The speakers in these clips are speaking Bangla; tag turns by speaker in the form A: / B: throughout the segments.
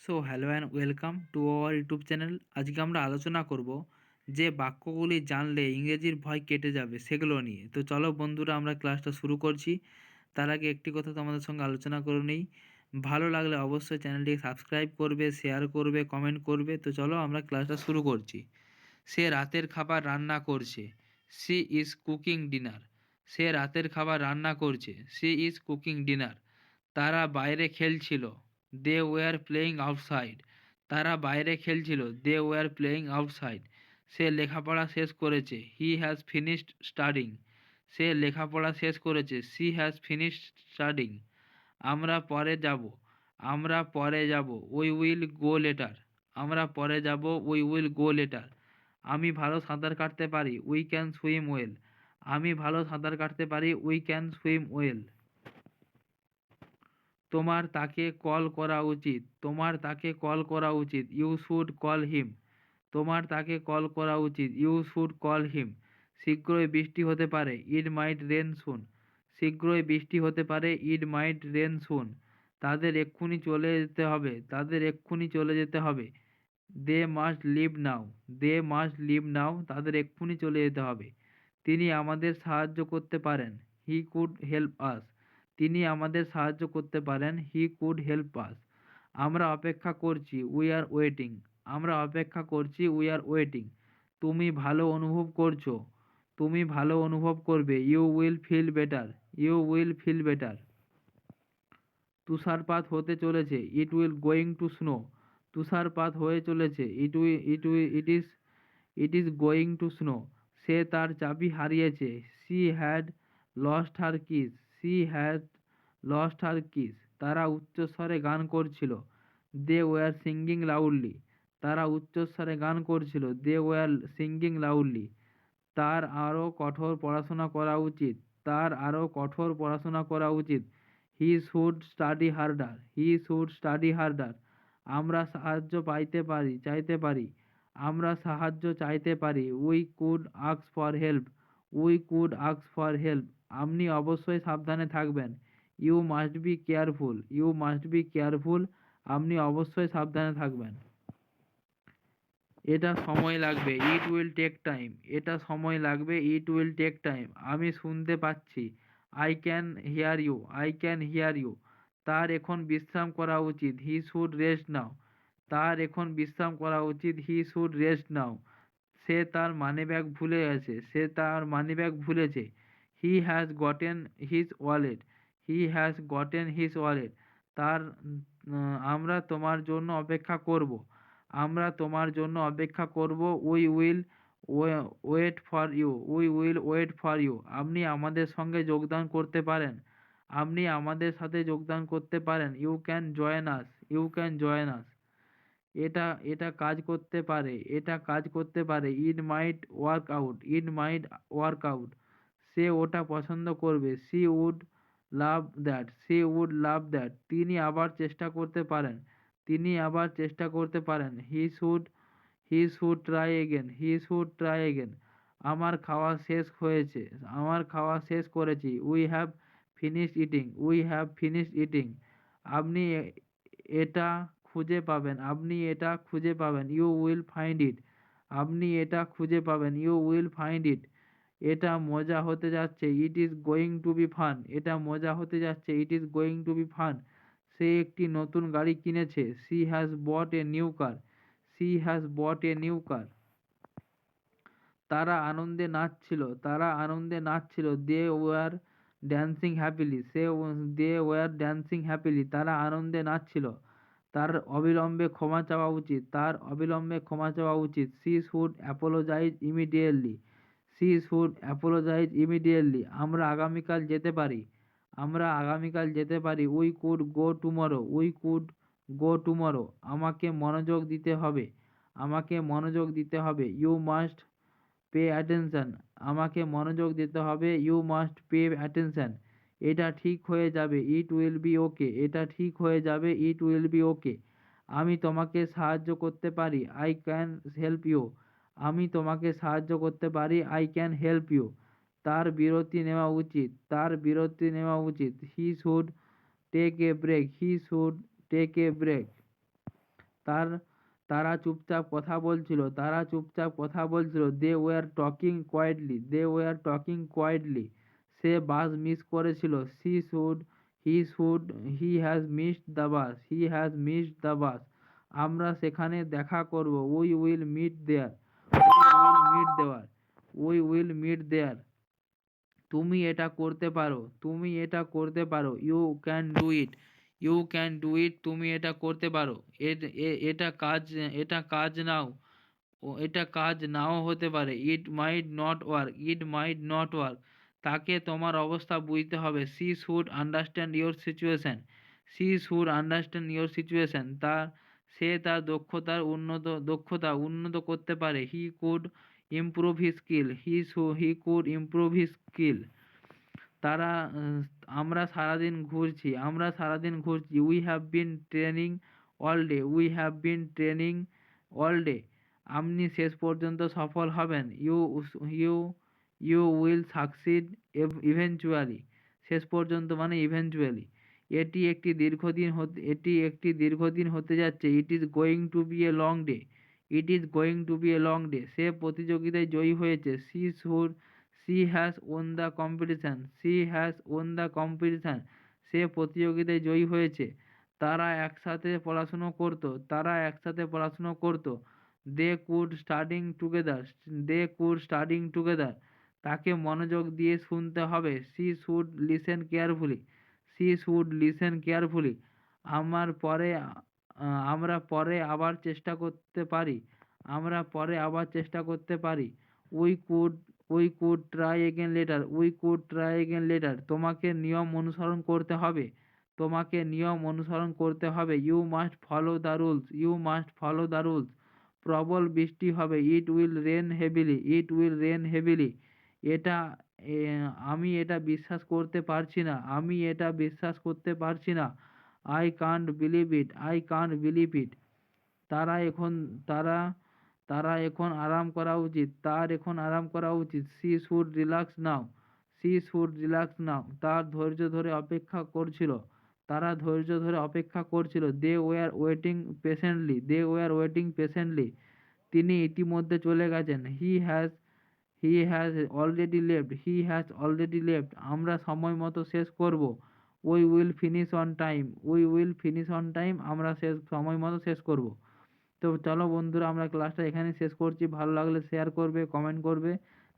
A: So hello and welcome to our YouTube channel. আজকে আমরা আলোচনা করব যে বাক্যগুলি জানলে ইংরেজির ভয় কেটে যাবে সেগুলো নিয়ে। তো চলো বন্ধুরা, আমরা ক্লাসটা শুরু করছি। তার আগে একটি কথা তোমাদের সঙ্গে আলোচনা করে নিই। ভালো লাগলে অবশ্যই চ্যানেলটিকে সাবস্ক্রাইব করবে, শেয়ার করবে, কমেন্ট করবে। তো চলো আমরা ক্লাসটা শুরু করছি। সে রাতের খাবার রান্না করছে। She is cooking dinner. সে রাতের খাবার রান্না করছে। She is cooking dinner. তারা বাইরে খেলছিল। They were playing outside. তারা বাইরে খেলছিল। They were playing outside. সে লেখাপড়া শেষ করেছে। He has finished studying. সে লেখাপড়া শেষ করেছে। She has finished studying. আমরা পরে যাব। আমরা পরে যাব। We will go later. আমরা পরে যাব। We will go later. আমি ভালো সাঁতার কাটতে পারি। We can swim well. আমি ভালো সাঁতার কাটতে পারি। We can swim well. তোমার তাকে কল করা উচিত। তোমার তাকে কল করা উচিত। You should call him. তোমার তাকে কল করা উচিত। You should call him. শীঘ্রই বৃষ্টি হতে পারে। It might rain soon. শীঘ্রই বৃষ্টি হতে পারে। It might rain soon. তাদের এক্ষুনি চলে যেতে হবে। তাদের এক্ষুনি চলে যেতে হবে। They must leave now. They must leave now. তাদের এক্ষুনি চলে যেতে হবে। তিনি আমাদের সাহায্য করতে পারেন। He could help us. তিনি আমাদের সাহায্য করতে পারেন। He could help us. আমরা অপেক্ষা করছি। We are waiting. আমরা অপেক্ষা করছি। We are waiting. তুমি ভালো অনুভব করছো। তুমি ভালো অনুভব করবে। You will feel better. You will feel better. তুষারপাত হতে চলেছে। It will going to snow. তুষারপাত হয়ে চলেছে। It is going to snow. সে তার চাবি হারিয়েছে। She had lost her kiss. She had lost her kiss. তারা উচ্চস্বরে গান করছিল। They were singing loudly. তারা উচ্চস্বরে গান করছিল। They were singing loudly. তার আরও কঠোর পড়াশোনা করা উচিত। তার আরও কঠোর পড়াশোনা করা উচিত। He should study harder. He should study harder. আমরা সাহায্য পাইতে পারি, চাইতে পারি। আমরা সাহায্য চাইতে পারি। We could ask for help. We could ask for help. আপনি অবশ্যই সাবধানে থাকবেন। You must be careful. You must be careful. আপনি অবশ্যই সাবধানে থাকবেন। এটা সময় লাগবে। It will take time. এটা সময় লাগবে। It will take time. আমি শুনতে পাচ্ছি। I can hear you. I can hear you. তার এখন বিশ্রাম করা উচিত। He should rest now. তার এখন বিশ্রাম করা উচিত। হি শুড রেস্ট নাও। সে তার মানিব্যাগ ভুলে গেছে। সে তার মানিব্যাগ ভুলেছে। He has gotten his wallet. He has gotten his wallet. তার আমরা তোমার জন্য অপেক্ষা করব। আমরা তোমার জন্য অপেক্ষা করব। We will wait for you. We will wait for you. আপনি আমাদের সঙ্গে যোগদান করতে পারেন। আপনি আমাদের সাথে যোগদান করতে পারেন। You can join us. You can join us. এটা এটা কাজ করতে পারে। এটা কাজ করতে পারে। It might work out. It might work out. সে ওটা পছন্দ করবে। She would love that. She would love that. তিনি আবার চেষ্টা করতে পারেন। তিনি আবার চেষ্টা করতে পারেন। He should try again. He should try again. আমার খাওয়া শেষ হয়েছে। আমার খাওয়া শেষ করেছি। We have finished eating. We have finished eating. আপনি এটা খুঁজে পাবেন। আপনি এটা খুঁজে পাবেন। You will find it. আপনি এটা খুঁজে পাবেন। You will find it. এটা মজা হতে যাচ্ছে। It is going to be fun. এটা মজা হতে যাচ্ছে। It is going to be fun. সে একটি নতুন গাড়ি কিনেছে। She has bought a new car. She has bought a new car. তারা আনন্দে নাচছিল। তারা আনন্দে নাচছিল। They were dancing happily. They were dancing happily. তারা আনন্দে নাচছিল। তার অবিলম্বে ক্ষমা চাওয়া উচিত। তার অবিলম্বে ক্ষমা চাওয়া উচিত। She should apologise immediately. She should apologise immediately. আমরা আগামীকাল যেতে পারি। আমরা আগামীকাল যেতে পারি। We could go tomorrow. We could go tomorrow. আমাকে মনোযোগ দিতে হবে। আমাকে মনোযোগ দিতে হবে। You must pay attention. আমাকে মনোযোগ দিতে হবে। You must pay attention. এটা ঠিক হয়ে যাবে। It will be okay. এটা ঠিক হয়ে যাবে। It will be okay. আমি তোমাকে সাহায্য করতে পারি। I can help you. আমি তোমাকে সাহায্য করতে পারি। I can help you. তার বিরতি নেওয়া উচিত। তার বিরতি নেওয়া উচিত। He should take a break. He should take a break. তারা চুপচাপ কথা বলছিল। They were talking quietly. সে বাস মিস করেছিল। He has missed the bus. আমরা সেখানে দেখা করব। We will meet there. তুমি এটা করতে পারো। You can do it. তুমি এটা করতে পারো। এটা কাজ নাও হতে পারে। It might not work. তাকে তোমার অবস্থা বুঝতে হবে। She should understand your situation. সে তার দক্ষতা উন্নত করতে পারে। He could improve his skill. তারা আমরা সারাদিন ঘুরছি। We have been training all day. আপনি শেষ পর্যন্ত সফল হবেন। You will succeed eventually. শেষ পর্যন্ত মানে ইভেনচুয়ালি। এটি একটি দীর্ঘদিন হতে যাচ্ছে। It is going to be a long day. সে প্রতিযোগিতায় জয়ী হয়েছে। She has won the competition. সে প্রতিযোগিতায় জয়ী হয়েছে। তারা একসাথে পড়াশুনো করত। They could studying together. তাকে মনোযোগ দিয়ে শুনতে হবে। She should listen carefully. আমরা পরে আবার চেষ্টা করতে পারি। We could try again later. তোমাকে নিয়ম অনুসরণ করতে হবে। You must follow the rules. প্রবল বৃষ্টি হবে। It will rain heavily. আমি এটা বিশ্বাস করতে পারছি না। I can't believe it. তারা এখন তারা এখন আরাম করা উচিত। তার এখন আরাম করা উচিত। She should relax now. তারা ধৈর্য ধরে অপেক্ষা করছিল। They were waiting patiently. তিনি ইতিমধ্যে চলে গেছেন। He has already left. আমরা সময় মতো শেষ করব। We will finish on time. আমরা সময় মতো শেষ করব। তো চলো বন্ধুরা, আমরা ক্লাসটা এখানেই শেষ করছি। ভালো লাগলে শেয়ার করবে, কমেন্ট করবে,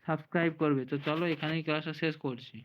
A: সাবস্ক্রাইব করবে। তো চলো এখানেই ক্লাসটা শেষ করছি।